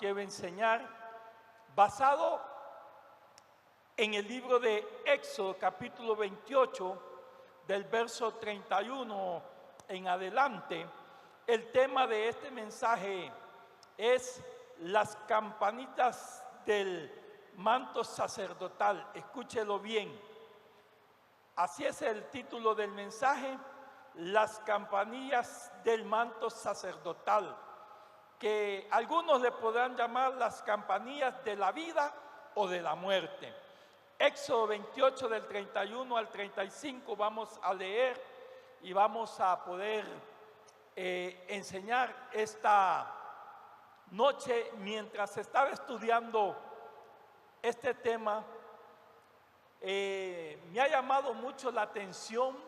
quiero enseñar basado en el libro de Éxodo, capítulo 28, del verso 31 en adelante. El tema de este mensaje es las campanitas del manto sacerdotal. Escúchelo bien. Así es el título del mensaje, las campanillas del manto sacerdotal, que algunos le podrán llamar las campanillas de la vida o de la muerte. Éxodo 28 del 31 al 35 vamos a leer y vamos a poder enseñar esta noche. Mientras estaba estudiando este tema, me ha llamado mucho la atención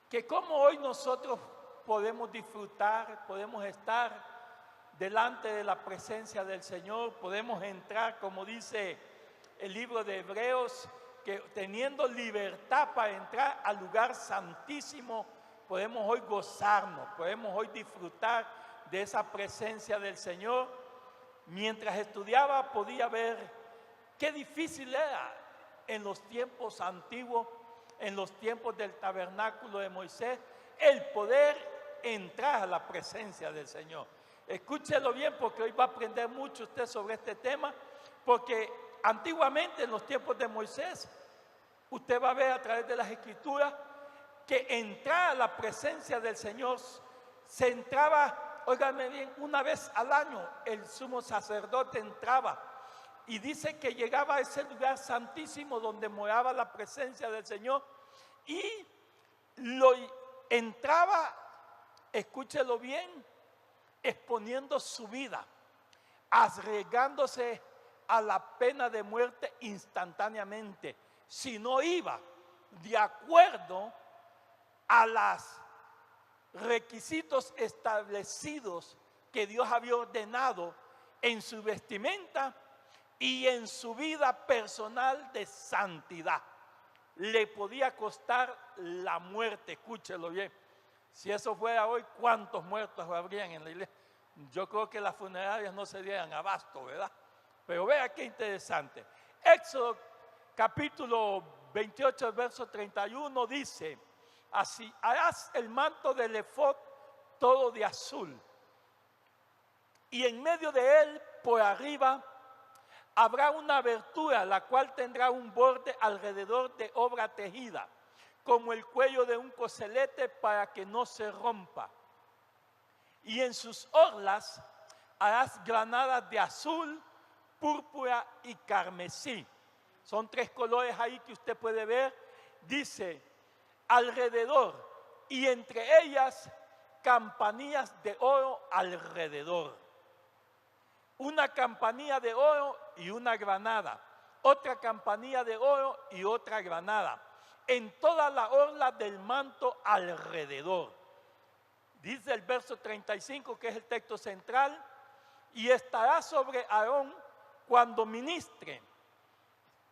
que como hoy nosotros podemos disfrutar, podemos estar delante de la presencia del Señor, podemos entrar, como dice el libro de Hebreos, que teniendo libertad para entrar al lugar santísimo, podemos hoy gozarnos, podemos hoy disfrutar de esa presencia del Señor. Mientras estudiaba podía ver qué difícil era en los tiempos antiguos, en los tiempos del tabernáculo de Moisés, el poder entrar a la presencia del Señor. Escúchelo bien porque hoy va a aprender mucho usted sobre este tema, porque antiguamente en los tiempos de Moisés, usted va a ver a través de las escrituras que entrar a la presencia del Señor se entraba, óigame bien, una vez al año el sumo sacerdote entraba y dice que llegaba a ese lugar santísimo donde moraba la presencia del Señor y lo entraba, escúchelo bien, exponiendo su vida, arriesgándose a la pena de muerte instantáneamente, si no iba de acuerdo a los requisitos establecidos que Dios había ordenado en su vestimenta y en su vida personal de santidad. Le podía costar la muerte, escúchelo bien. Si eso fuera hoy, ¿cuántos muertos habrían en la iglesia? Yo creo que las funerarias no se dieran abasto, ¿verdad? Pero vea qué interesante. Éxodo capítulo 28, verso 31 dice, así harás el manto del efod todo de azul, y en medio de él, por arriba, habrá una abertura, la cual tendrá un borde alrededor de obra tejida, como el cuello de un coselete, para que no se rompa. Y en sus orlas harás granadas de azul, púrpura y carmesí. Son tres colores ahí que usted puede ver. Dice, alrededor, y entre ellas campanillas de oro alrededor. Una campanilla de oro y una granada. Otra campanilla de oro y otra granada. En toda la orla del manto alrededor. Dice el verso 35, que es el texto central, y estará sobre Aarón cuando ministre,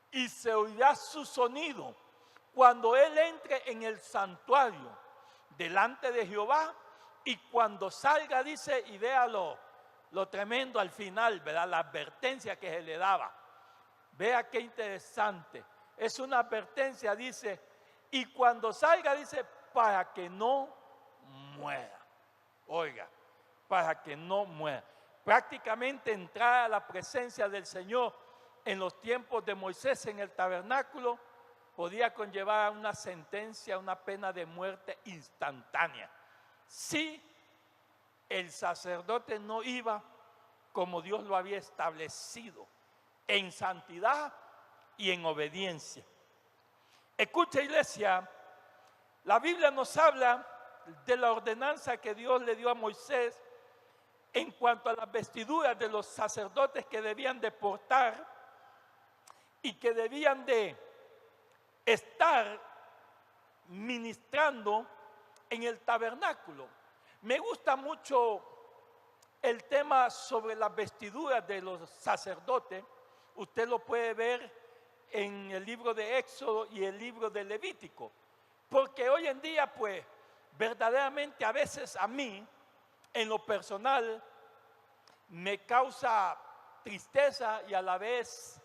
y se oirá su sonido cuando él entre en el santuario delante de Jehová, y cuando salga, dice, y vea lo tremendo al final, ¿verdad? La advertencia que se le daba. Vea qué interesante. Es una advertencia, dice, y cuando salga, dice, para que no muera. Oiga, para que no muera. Prácticamente entrar a la presencia del Señor en los tiempos de Moisés en el tabernáculo podía conllevar una sentencia, una pena de muerte instantánea. Si el sacerdote no iba como Dios lo había establecido, en santidad y en obediencia. Escucha, iglesia, la Biblia nos habla de la ordenanza que Dios le dio a Moisés en cuanto a las vestiduras de los sacerdotes que debían de portar y que debían de estar ministrando en el tabernáculo. Me gusta mucho el tema sobre las vestiduras de los sacerdotes. Usted lo puede ver en el libro de Éxodo y el libro de Levítico, porque hoy en día, pues, verdaderamente a veces a mí, en lo personal, me causa tristeza y a la vez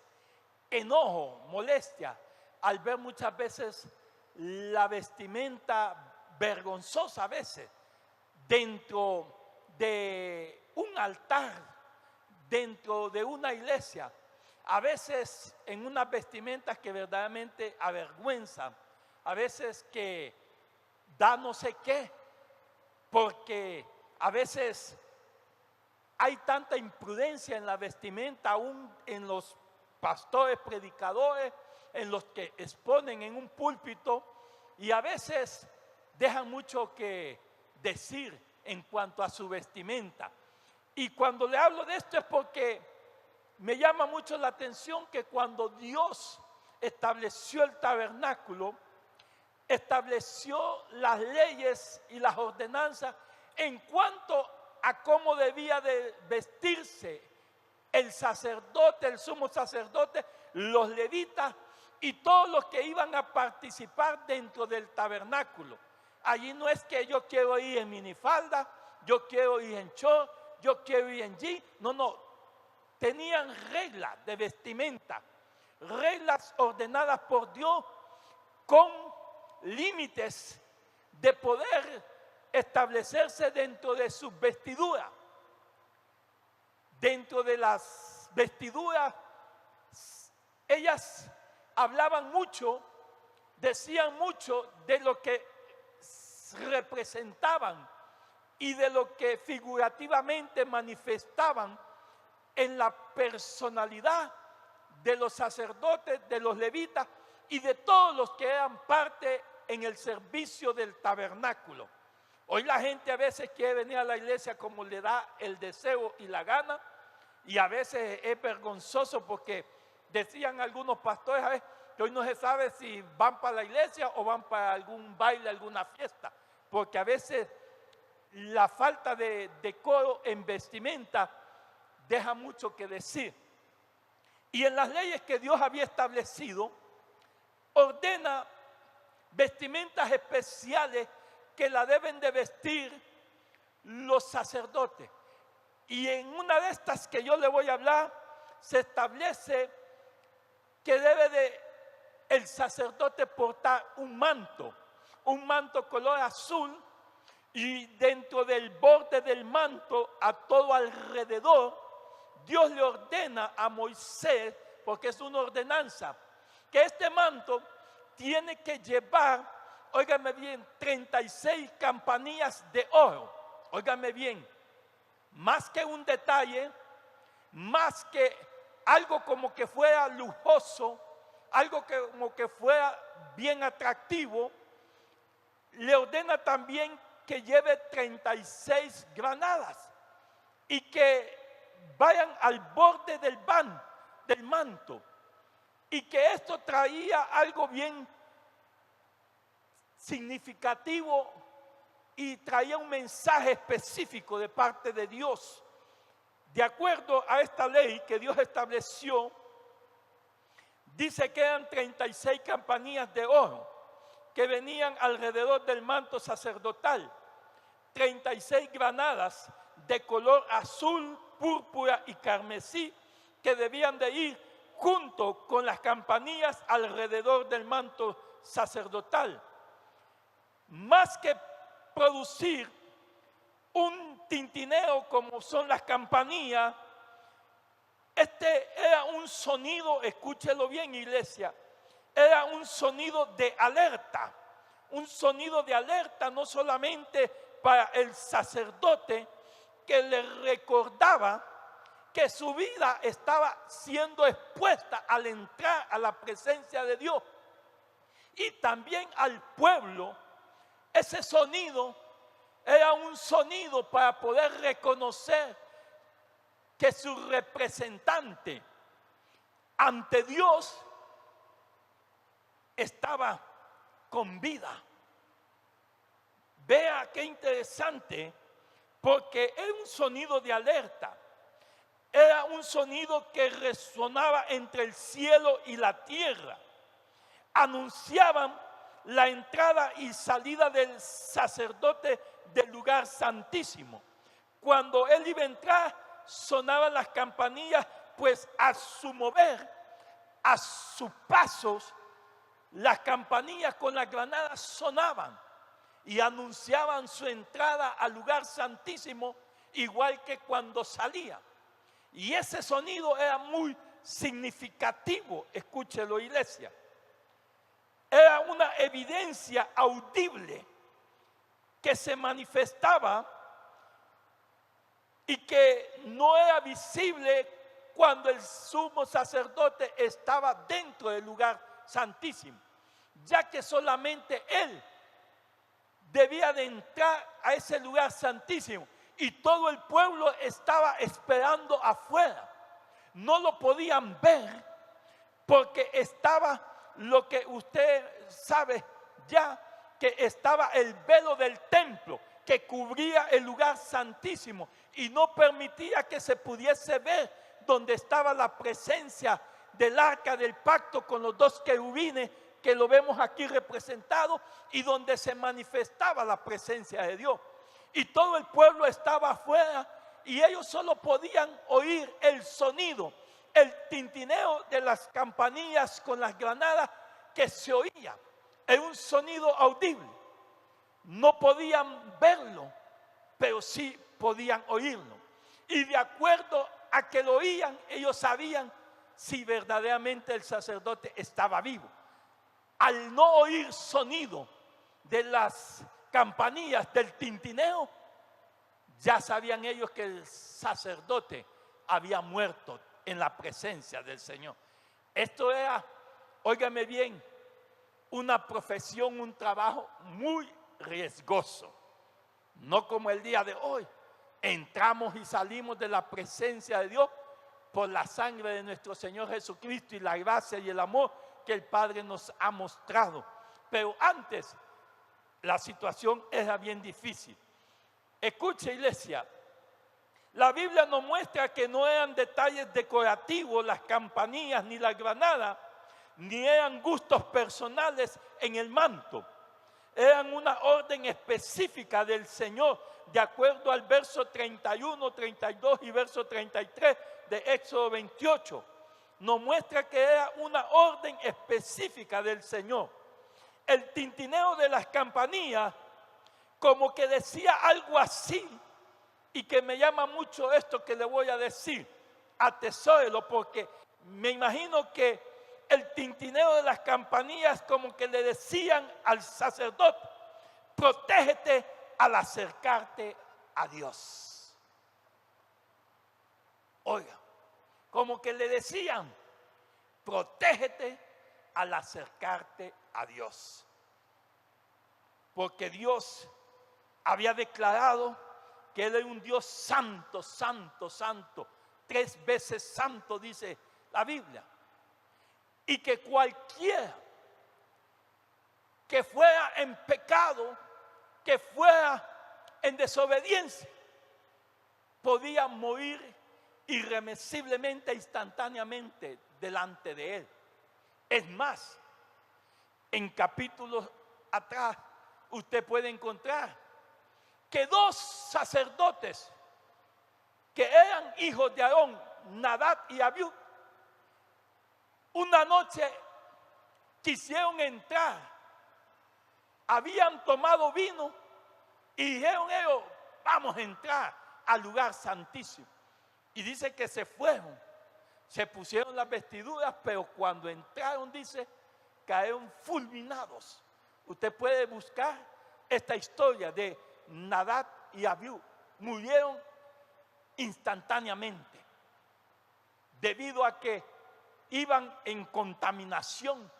enojo, molestia, al ver muchas veces la vestimenta vergonzosa a veces dentro de un altar, dentro de una iglesia, a veces en unas vestimentas que verdaderamente avergüenzan, a veces que da no sé qué, porque a veces hay tanta imprudencia en la vestimenta, aún en los pastores, predicadores, en los que exponen en un púlpito, y a veces dejan mucho que decir en cuanto a su vestimenta. Y cuando le hablo de esto es porque me llama mucho la atención que cuando Dios estableció el tabernáculo, estableció las leyes y las ordenanzas en cuanto a cómo debía de vestirse el sacerdote, el sumo sacerdote, los levitas y todos los que iban a participar dentro del tabernáculo. Allí no es que yo quiero ir en minifalda, yo quiero ir en short, yo quiero ir en jean. No, tenían reglas de vestimenta, reglas ordenadas por Dios con límites de poder establecerse dentro de sus vestiduras. Dentro de las vestiduras, ellas hablaban mucho, decían mucho de lo que representaban y de lo que figurativamente manifestaban en la personalidad de los sacerdotes, de los levitas y de todos los que eran parte en el servicio del tabernáculo. Hoy la gente a veces quiere venir a la iglesia como le da el deseo y la gana, y a veces es vergonzoso porque decían algunos pastores a veces que hoy no se sabe si van para la iglesia o van para algún baile, alguna fiesta, porque a veces la falta de decoro en vestimenta deja mucho que decir. Y en las leyes que Dios había establecido, ordena vestimentas especiales que la deben de vestir los sacerdotes. Y en una de estas que yo le voy a hablar, se establece que debe de el sacerdote portar un manto color azul, y dentro del borde del manto, a todo alrededor, Dios le ordena a Moisés, porque es una ordenanza, que este manto tiene que llevar, óigame bien, 36 campanillas de oro. Óigame bien, más que un detalle, más que algo como que fuera lujoso, algo que como que fuera bien atractivo, le ordena también que lleve 36 granadas y que vayan al borde del manto, y que esto traía algo bien significativo y traía un mensaje específico de parte de Dios. De acuerdo a esta ley que Dios estableció, dice que eran 36 campanillas de oro que venían alrededor del manto sacerdotal, 36 granadas de color azul, púrpura y carmesí que debían de ir junto con las campanillas alrededor del manto sacerdotal. Más que producir un tintineo como son las campanillas, este era un sonido, escúchelo bien, iglesia, era un sonido de alerta, no solamente para el sacerdote, que le recordaba que su vida estaba siendo expuesta al entrar a la presencia de Dios, y también al pueblo. Ese sonido era un sonido para poder reconocer que su representante ante Dios estaba con vida. Vea qué interesante, porque era un sonido de alerta, era un sonido que resonaba entre el cielo y la tierra. Anunciaban la entrada y salida del sacerdote del lugar santísimo. Cuando él iba a entrar, sonaban las campanillas, pues a su mover, a sus pasos, las campanillas con las granadas sonaban y anunciaban su entrada al lugar santísimo, igual que cuando salía. Y ese sonido era muy significativo, escúchelo, iglesia. Era una evidencia audible que se manifestaba y que no era visible cuando el sumo sacerdote estaba dentro del lugar santísimo, ya que solamente él debía de entrar a ese lugar santísimo y todo el pueblo estaba esperando afuera. No lo podían ver porque estaba lo que usted sabe ya, que estaba el velo del templo que cubría el lugar santísimo y no permitía que se pudiese ver donde estaba la presencia del arca del pacto con los dos querubines que lo vemos aquí representado y donde se manifestaba la presencia de Dios. Y todo el pueblo estaba afuera y ellos solo podían oír el sonido, el tintineo de las campanillas con las granadas que se oía. Es un sonido audible. No podían verlo, pero sí podían oírlo. Y de acuerdo a que lo oían, ellos sabían si verdaderamente el sacerdote estaba vivo. Al no oír sonido de las campanillas, del tintineo, ya sabían ellos que el sacerdote había muerto en la presencia del Señor. Esto era, óigame bien, una profesión, un trabajo muy riesgoso. No como el día de hoy. Entramos y salimos de la presencia de Dios por la sangre de nuestro Señor Jesucristo y la gracia y el amor que el Padre nos ha mostrado. Pero antes la situación era bien difícil. Escuche, iglesia, la Biblia nos muestra que no eran detalles decorativos las campanillas ni las granadas, ni eran gustos personales en el manto. Eran una orden específica del Señor, de acuerdo al verso 31, 32 y verso 33 de Éxodo 28. Nos muestra que era una orden específica del Señor. El tintineo de las campanillas como que decía algo así, y que me llama mucho esto que le voy a decir. Atesórelo, porque me imagino que el tintineo de las campanillas como que le decían al sacerdote: protégete al acercarte a Dios. Oiga, como que le decían: protégete al acercarte a Dios. Porque Dios había declarado que Él es un Dios santo, santo, santo. 3 veces santo dice la Biblia. Y que cualquiera que fuera en pecado, que fuera en desobediencia, podía morir irremisiblemente, instantáneamente delante de Él. Es más, en capítulos atrás usted puede encontrar que 2 sacerdotes que eran hijos de Aarón, Nadab y Abiú, una noche quisieron entrar, habían tomado vino y dijeron ellos: vamos a entrar al lugar santísimo. Y dice que se fueron, se pusieron las vestiduras, pero cuando entraron, dice, cayeron fulminados. Usted puede buscar esta historia de Nadab y Abiú. Murieron instantáneamente debido a que iban en contaminación,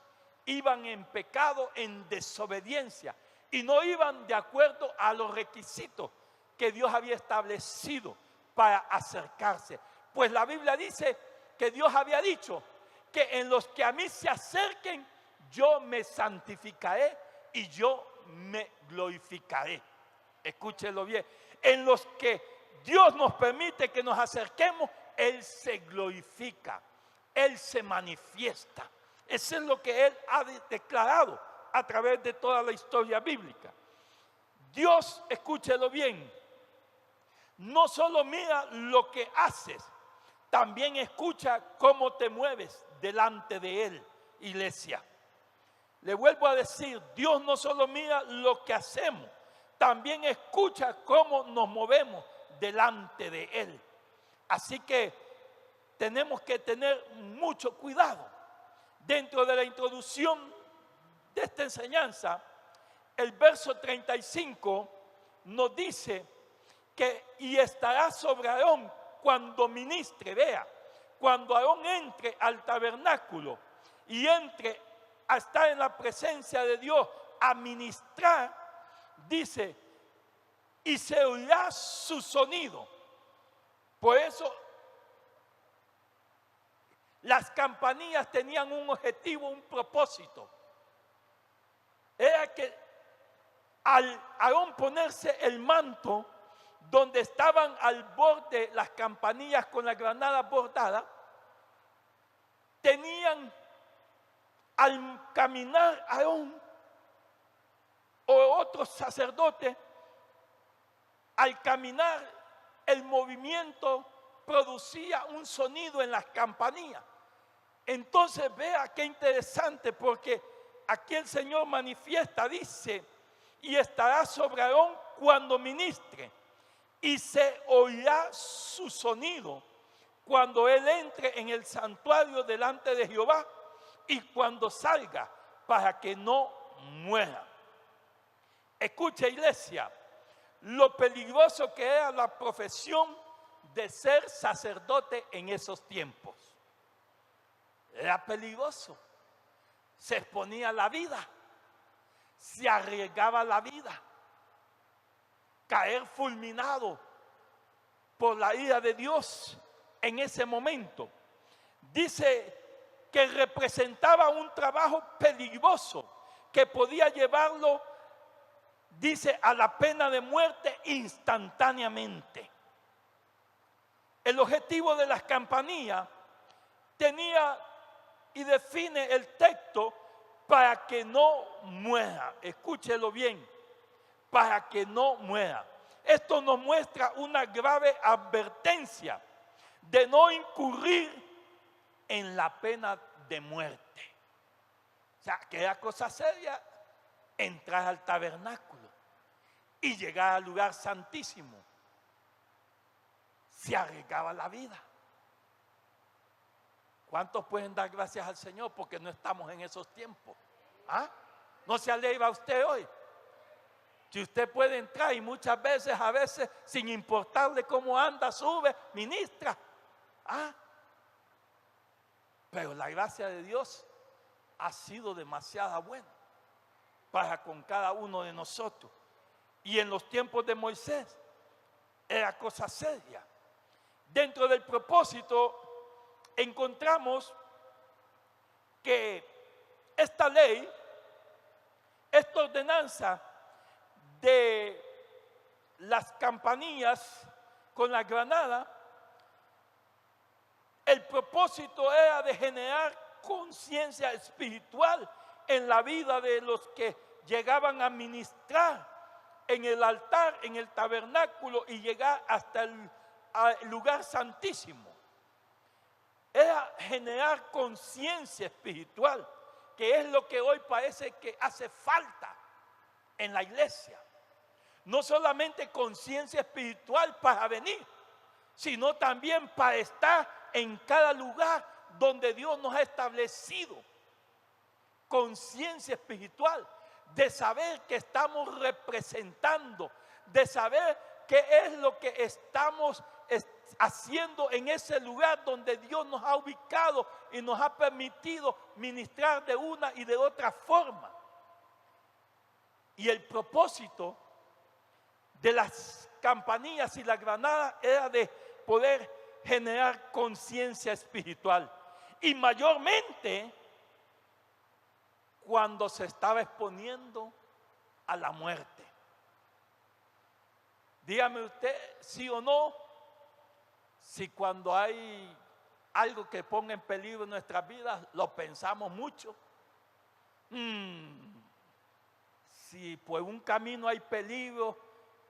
iban en pecado, en desobediencia, y no iban de acuerdo a los requisitos que Dios había establecido para acercarse. Pues la Biblia dice que Dios había dicho que en los que a mí se acerquen, yo me santificaré y yo me glorificaré. Escúchelo bien. En los que Dios nos permite que nos acerquemos, Él se glorifica, Él se manifiesta. Eso es lo que Él ha declarado a través de toda la historia bíblica. Dios, escúchelo bien, No solo mira lo que haces, también escucha cómo te mueves delante de Él, iglesia. Le vuelvo a decir, Dios no solo mira lo que hacemos, también escucha cómo nos movemos delante de Él. Así que tenemos que tener mucho cuidado. Dentro de la introducción de esta enseñanza, el verso 35 nos dice que y estará sobre Aarón cuando ministre, vea, cuando Aarón entre al tabernáculo y entre a estar en la presencia de Dios a ministrar, dice, y se oirá su sonido. Por eso las campanillas tenían un objetivo, un propósito. Era que al Aarón ponerse el manto, donde estaban al borde las campanillas con la granada bordada, tenían al caminar Aarón o otros sacerdotes, al caminar el movimiento producía un sonido en las campanillas. Entonces vea qué interesante, porque aquí el Señor manifiesta, dice, y estará sobre Aarón cuando ministre, y se oirá su sonido cuando él entre en el santuario delante de Jehová y cuando salga, para que no muera. Escucha, iglesia, lo peligroso que era la profesión de ser sacerdote en esos tiempos. Era peligroso. Se exponía la vida, se arriesgaba la vida, caer fulminado por la ira de Dios en ese momento. Dice que representaba un trabajo peligroso que podía llevarlo, dice, a la pena de muerte instantáneamente. El objetivo de las campanillas tenía y define el texto para que no muera. Escúchelo bien, para que no muera. Esto nos muestra una grave advertencia de no incurrir en la pena de muerte. O sea, que era cosa seria entrar al tabernáculo y llegar al lugar santísimo. Se arriesgaba la vida. ¿Cuántos pueden dar gracias al Señor porque no estamos en esos tiempos? ¿Ah? ¿No se alegra usted hoy? Si usted puede entrar y muchas veces, a veces, sin importarle cómo anda, sube, ministra. ¿Ah? Pero la gracia de Dios ha sido demasiado buena para con cada uno de nosotros. Y en los tiempos de Moisés era cosa seria. Dentro del propósito encontramos que esta ley, esta ordenanza de las campanillas con la granada, el propósito era de generar conciencia espiritual en la vida de los que llegaban a ministrar en el altar, en el tabernáculo y llegar hasta el lugar santísimo. Era generar conciencia espiritual, que es lo que hoy parece que hace falta en la iglesia. No solamente conciencia espiritual para venir, sino también para estar en cada lugar donde Dios nos ha establecido. Conciencia espiritual, de saber que estamos representando, de saber qué es lo que estamos haciendo en ese lugar donde Dios nos ha ubicado y nos ha permitido ministrar de una y de otra forma. Y el propósito de las campanillas y la granada era de poder generar conciencia espiritual. Y mayormente cuando se estaba exponiendo a la muerte. Dígame usted, sí o no, si cuando hay algo que ponga en peligro nuestras vidas, lo pensamos mucho. Si por un camino hay peligro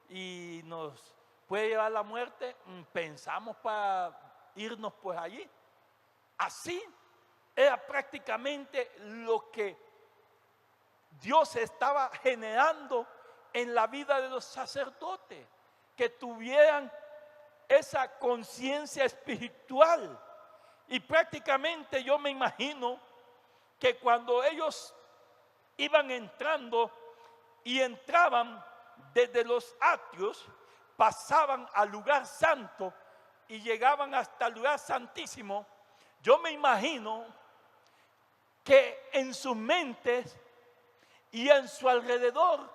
y nos puede llevar la muerte, pensamos para irnos pues allí. Así era prácticamente lo que Dios estaba generando en la vida de los sacerdotes, que tuvieran esa conciencia espiritual. Y prácticamente yo me imagino que cuando ellos iban entrando y entraban desde los atrios, pasaban al lugar santo y llegaban hasta el lugar santísimo, yo me imagino que en sus mentes y en su alrededor,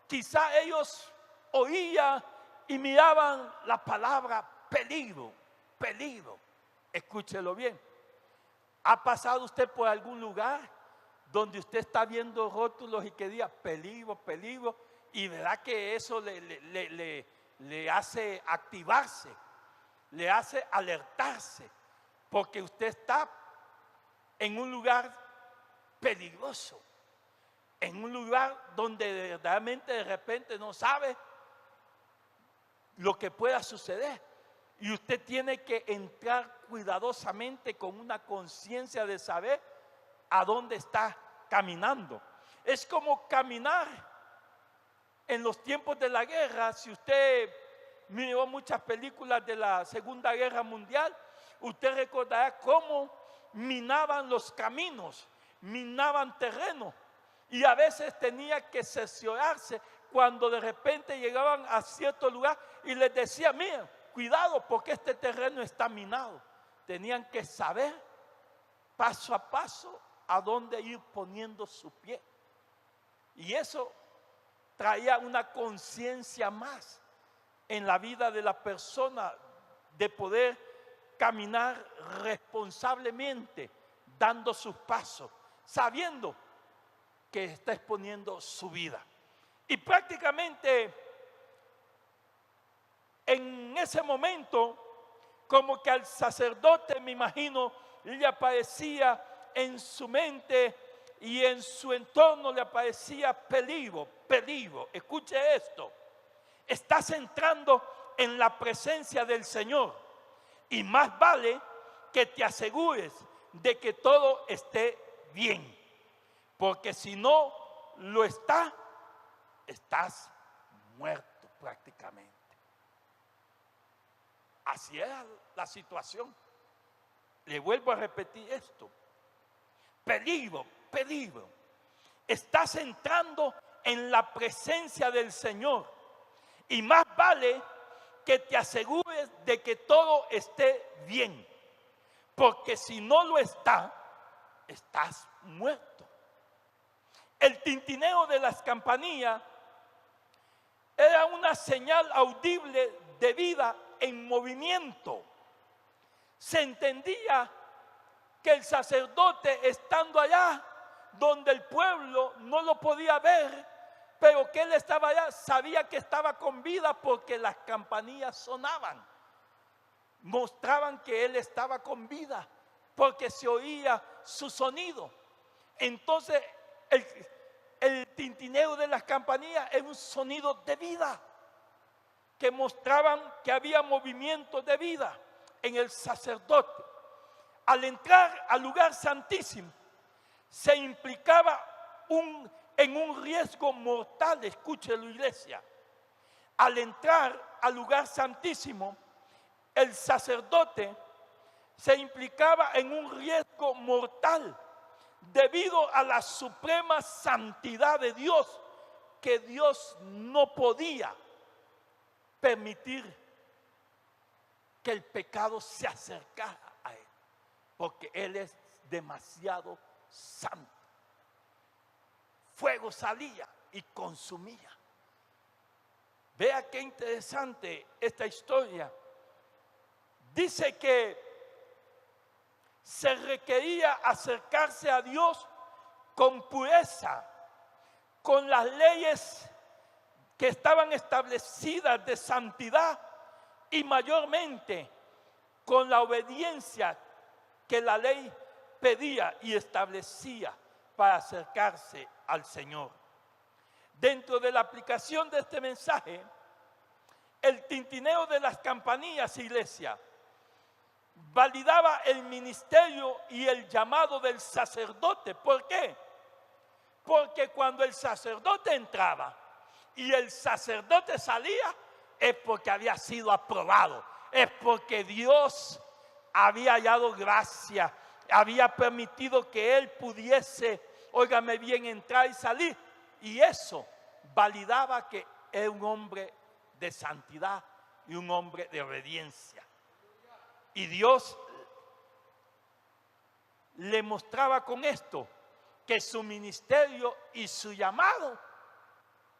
quizá ellos oían y miraban la palabra peligro, peligro. Escúchelo bien. ¿Ha pasado usted por algún lugar donde usted está viendo rótulos y que diga peligro, peligro? Y verdad que eso le hace activarse, le hace alertarse, porque usted está en un lugar peligroso, en un lugar donde verdaderamente de repente no sabe lo que pueda suceder. Y usted tiene que entrar cuidadosamente con una conciencia de saber a dónde está caminando. Es como caminar en los tiempos de la guerra. Si usted miró muchas películas de la Segunda Guerra Mundial, usted recordará cómo minaban los caminos, minaban terreno. Y a veces tenía que cerciorarse cuando de repente llegaban a cierto lugar y les decía, miren, cuidado porque este terreno está minado. Tenían que saber paso a paso a dónde ir poniendo su pie. Y eso traía una conciencia más en la vida de la persona de poder caminar responsablemente, dando sus pasos, sabiendo que está exponiendo su vida. Y prácticamente en ese momento, como que al sacerdote, me imagino, le aparecía en su mente y en su entorno le aparecía peligro, peligro. Escuche esto, estás entrando en la presencia del Señor y más vale que te asegures de que todo esté bien, porque si no lo está, estás muerto prácticamente. Así era la situación. Le vuelvo a repetir esto. Peligro, peligro. Estás entrando en la presencia del Señor y más vale que te asegures de que todo esté bien, porque si no lo está, estás muerto. El tintineo de las campanillas era una señal audible de vida en movimiento. Se entendía que el sacerdote, estando allá donde el pueblo no lo podía ver, pero que él estaba allá, sabía que estaba con vida porque las campanillas sonaban, mostraban que él estaba con vida porque se oía su sonido. Entonces el tintineo de las campanillas es un sonido de vida, que mostraban que había movimiento de vida en el sacerdote. Al entrar al lugar santísimo, se implicaba en un riesgo mortal. Escúchelo, iglesia. Al entrar al lugar santísimo, el sacerdote se implicaba en un riesgo mortal debido a la suprema santidad de Dios, que Dios no podía permitir que el pecado se acercara a él, porque él es demasiado santo. Fuego salía y consumía. Vea qué interesante esta historia. Dice que se requería acercarse a Dios con pureza, con las leyes que estaban establecidas de santidad y mayormente con la obediencia que la ley pedía y establecía para acercarse al Señor. Dentro de la aplicación de este mensaje, el tintineo de las campanillas, iglesia, validaba el ministerio y el llamado del sacerdote. ¿Por qué? Porque cuando el sacerdote entraba y el sacerdote salía, es porque había sido aprobado, es porque Dios había dado gracia, había permitido que él pudiese, óigame bien, entrar y salir. Y eso validaba que era un hombre de santidad y un hombre de obediencia. Y Dios le mostraba con esto que su ministerio y su llamado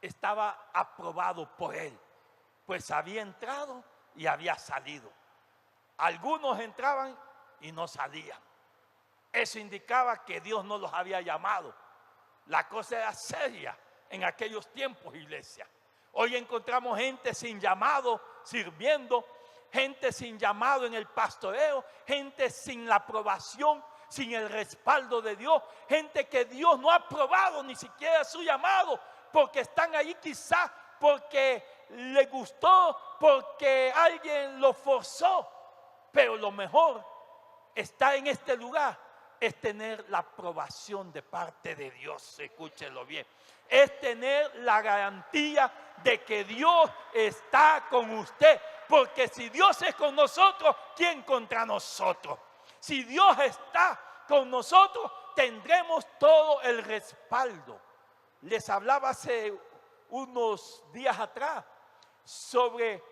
estaba aprobado por él, pues había entrado y había salido. Algunos entraban y no salían. Eso indicaba que Dios no los había llamado. La cosa era seria en aquellos tiempos, iglesia. Hoy encontramos gente sin llamado sirviendo, gente sin llamado en el pastoreo, gente sin la aprobación, sin el respaldo de Dios, gente que Dios no ha aprobado ni siquiera su llamado, porque están ahí quizás porque le gustó, porque alguien lo forzó. Pero lo mejor está en este lugar es tener la aprobación de parte de Dios, escúchelo bien. Es tener la garantía de que Dios está con usted. Porque si Dios es con nosotros, ¿quién contra nosotros? Si Dios está con nosotros, tendremos todo el respaldo. Les hablaba hace unos días atrás sobre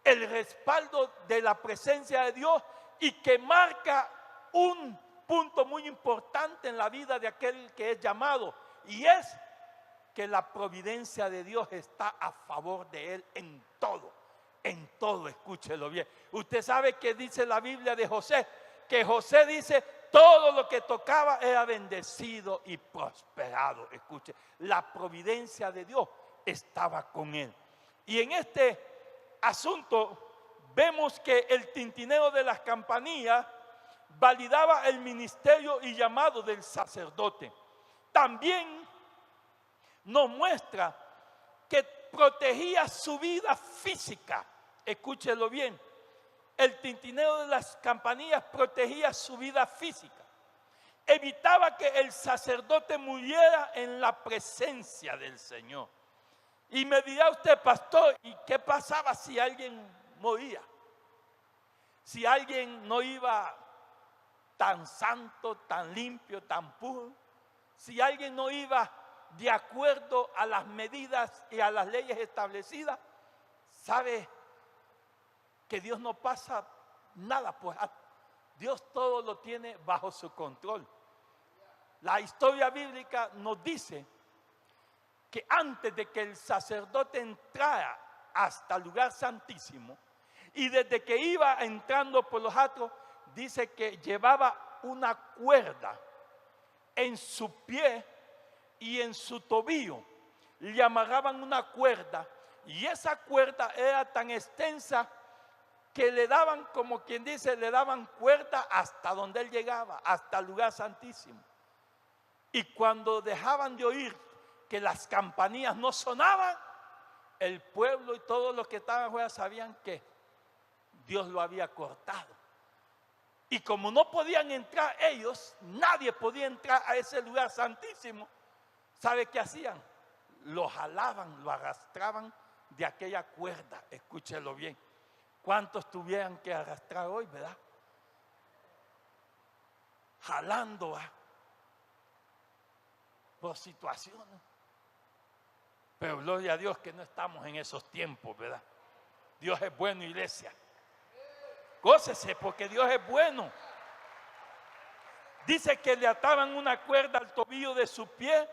el respaldo de la presencia de Dios y que marca un punto muy importante en la vida de aquel que es llamado, y es que la providencia de Dios está a favor de él en todo, escúchelo bien. Usted sabe que dice la Biblia de José, que José dice todo lo que tocaba era bendecido y prosperado. Escuche, la providencia de Dios estaba con él. Y en este asunto vemos que el tintineo de las campanillas validaba el ministerio y llamado del sacerdote. También nos muestra que protegía su vida física. Escúchelo bien. El tintineo de las campanillas protegía su vida física. Evitaba que el sacerdote muriera en la presencia del Señor. Y me dirá usted, pastor, ¿y qué pasaba si alguien moría? Si alguien no iba tan santo, tan limpio, tan puro. Si alguien no iba de acuerdo a las medidas y a las leyes establecidas, ¿sabe que Dios no pasa nada por alto? Dios todo lo tiene bajo su control. La historia bíblica nos dice que antes de que el sacerdote entrara hasta el lugar santísimo, y desde que iba entrando por los atrios, dice que llevaba una cuerda en su pie y en su tobillo. Le amarraban una cuerda, y esa cuerda era tan extensa que le daban, como quien dice, le daban cuerda hasta donde él llegaba, hasta el lugar santísimo. Y cuando dejaban de oír que las campanillas no sonaban, el pueblo y todos los que estaban afuera sabían que Dios lo había cortado. Y como no podían entrar ellos, nadie podía entrar a ese lugar santísimo, ¿sabe qué hacían? Lo jalaban, lo arrastraban de aquella cuerda. Escúchelo bien. ¿Cuántos tuvieran que arrastrar hoy, verdad? Jalando por situaciones. Pero gloria a Dios que no estamos en esos tiempos, ¿verdad? Dios es bueno, iglesia. Gócese porque Dios es bueno. Dice que le ataban una cuerda al tobillo de su pie,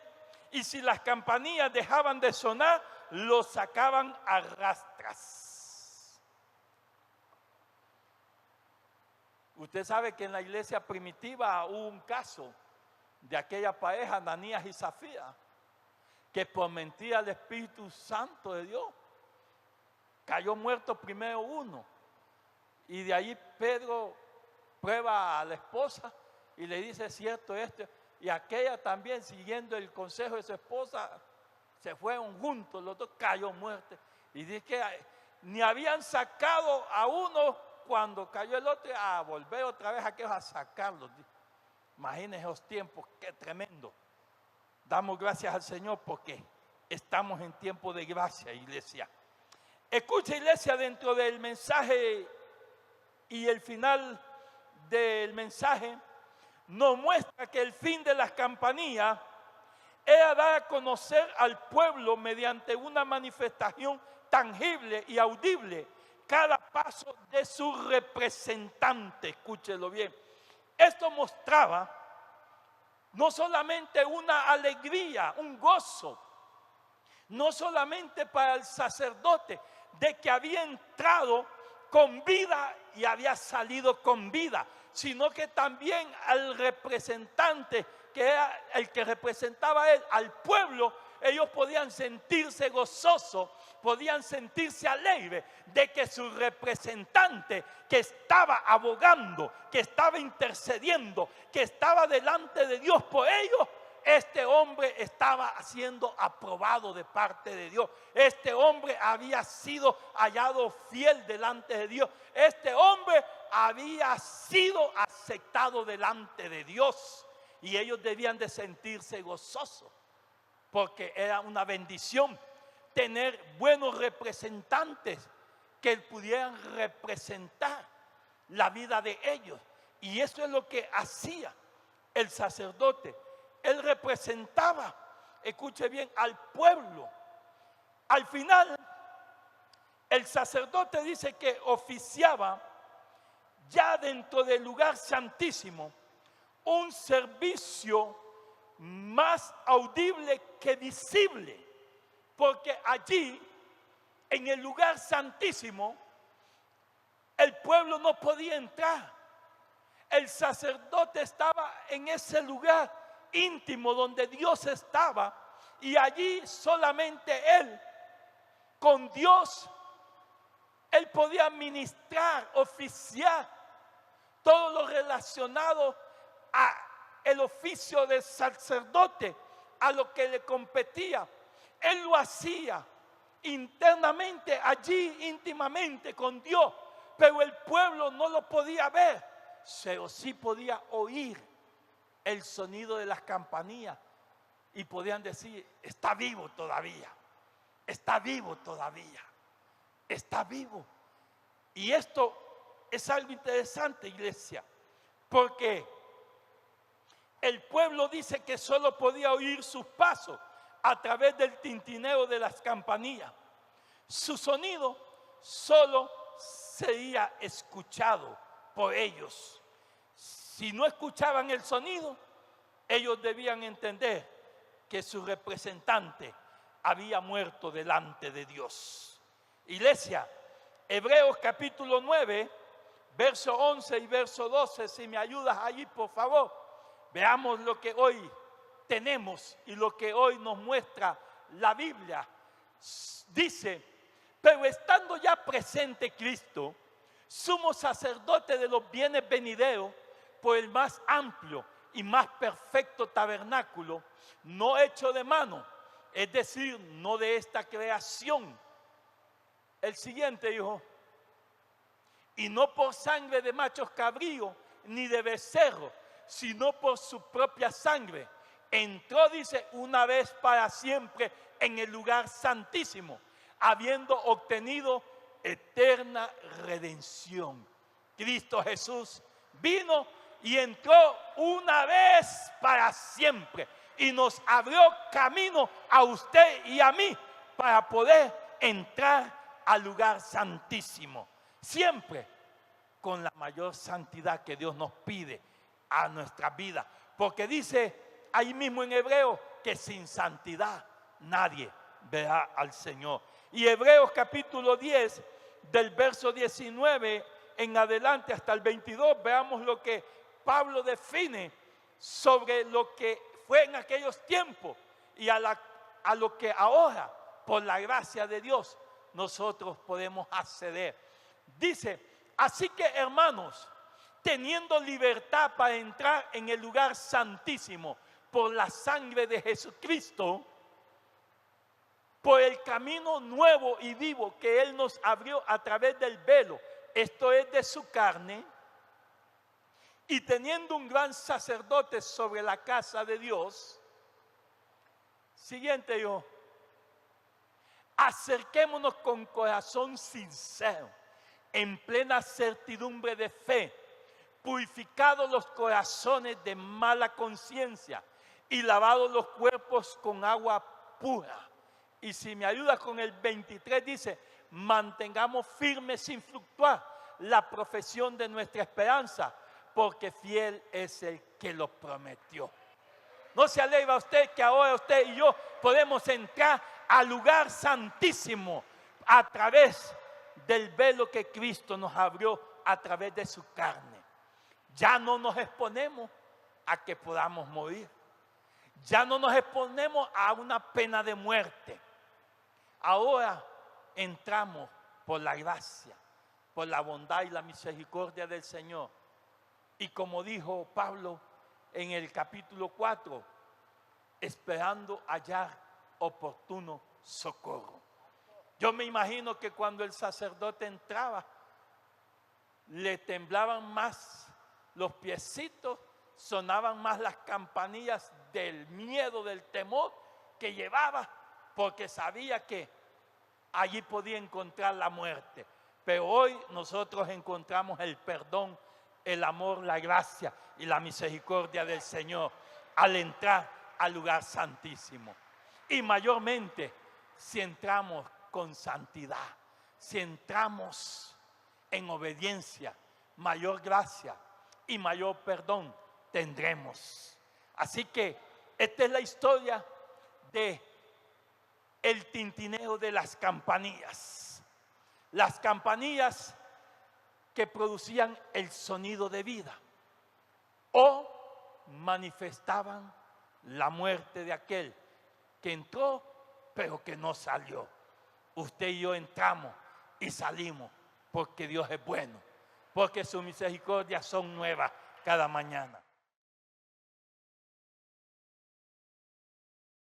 y si las campanillas dejaban de sonar, lo sacaban a rastras. Usted sabe que en la iglesia primitiva hubo un caso de aquella pareja, Ananías y Zafira, que por mentira al Espíritu Santo de Dios cayó muerto primero uno, y de ahí Pedro prueba a la esposa y le dice cierto esto, y aquella también, siguiendo el consejo de su esposa, se fueron juntos, los dos cayó muerto. Y dice que ni habían sacado a uno cuando cayó el otro, a volver otra vez a aquellos a sacarlos. Imagínense esos tiempos, qué tremendo. Damos gracias al Señor porque estamos en tiempo de gracia, iglesia. Escucha, iglesia, dentro del mensaje y el final del mensaje nos muestra que el fin de las campanillas era dar a conocer al pueblo mediante una manifestación tangible y audible cada paso de su representante. Escúchelo bien. Esto mostraba no solamente una alegría, un gozo, no solamente para el sacerdote de que había entrado con vida y había salido con vida, sino que también al representante, que era el que representaba a él, al pueblo, ellos podían sentirse gozosos, podían sentirse alegres de que su representante, que estaba abogando, que estaba intercediendo, que estaba delante de Dios por ellos, este hombre estaba siendo aprobado de parte de Dios. Este hombre había sido hallado fiel delante de Dios. Este hombre había sido aceptado delante de Dios. Y ellos debían de sentirse gozosos, porque era una bendición tener buenos representantes que pudieran representar la vida de ellos. Y eso es lo que hacía el sacerdote. Él representaba, escuche bien, al pueblo. Al final, el sacerdote dice que oficiaba ya dentro del lugar santísimo un servicio más audible que visible, porque allí, en el lugar santísimo, el pueblo no podía entrar. El sacerdote estaba en ese lugar íntimo donde Dios estaba, y allí solamente él, con Dios, él podía ministrar, oficiar todo lo relacionado a el oficio de sacerdote, a lo que le competía. Él lo hacía internamente, allí íntimamente con Dios, pero el pueblo no lo podía ver, pero sí podía oír el sonido de las campanillas y podían decir: está vivo todavía, está vivo todavía, está vivo. Y esto es algo interesante, iglesia, porque el pueblo dice que solo podía oír sus pasos a través del tintineo de las campanillas. Su sonido solo sería escuchado por ellos. Si no escuchaban el sonido, ellos debían entender que su representante había muerto delante de Dios. Iglesia, Hebreos capítulo 9, verso 11 y verso 12, si me ayudas allí, por favor. Veamos lo que hoy tenemos y lo que hoy nos muestra la Biblia. Dice: pero estando ya presente Cristo, sumo sacerdote de los bienes venideros, por el más amplio y más perfecto tabernáculo, no hecho de mano, es decir, no de esta creación. El siguiente dijo: y no por sangre de machos cabríos ni de becerros, sino por su propia sangre. Entró, dice, una vez para siempre en el lugar santísimo, habiendo obtenido eterna redención. Cristo Jesús vino y entró una vez para siempre y nos abrió camino a usted y a mí para poder entrar al lugar santísimo, siempre con la mayor santidad que Dios nos pide a nuestra vida, porque dice ahí mismo en Hebreos que sin santidad nadie verá al Señor. Y Hebreos capítulo 10, del verso 19 en adelante hasta el 22, veamos lo que Pablo define sobre lo que fue en aquellos tiempos y a lo que ahora, por la gracia de Dios, nosotros podemos acceder. Dice: así que, hermanos, teniendo libertad para entrar en el lugar santísimo por la sangre de Jesucristo, por el camino nuevo y vivo que Él nos abrió a través del velo, esto es de su carne, y teniendo un gran sacerdote sobre la casa de Dios. Siguiente yo. Acerquémonos con corazón sincero, en plena certidumbre de fe, purificados los corazones de mala conciencia y lavados los cuerpos con agua pura. Y si me ayudas con el 23 dice, mantengamos firme sin fluctuar la profesión de nuestra esperanza, porque fiel es el que lo prometió. ¿No se alegra usted que ahora usted y yo podemos entrar al lugar santísimo a través del velo que Cristo nos abrió a través de su carne? Ya no nos exponemos a que podamos morir. Ya no nos exponemos a una pena de muerte. Ahora entramos por la gracia, por la bondad y la misericordia del Señor. Y como dijo Pablo en el capítulo 4, esperando hallar oportuno socorro. Yo me imagino que cuando el sacerdote entraba, le temblaban más los piecitos, sonaban más las campanillas del miedo, del temor que llevaba, porque sabía que allí podía encontrar la muerte. Pero hoy nosotros encontramos el perdón, el amor, la gracia y la misericordia del Señor al entrar al lugar santísimo. Y mayormente si entramos con santidad, si entramos en obediencia, mayor gracia y mayor perdón tendremos. Así que esta es la historia de el tintineo de las campanillas. Las campanillas que producían el sonido de vida o manifestaban la muerte de aquel que entró pero que no salió. Usted y yo entramos y salimos porque Dios es bueno, porque sus misericordias son nuevas cada mañana.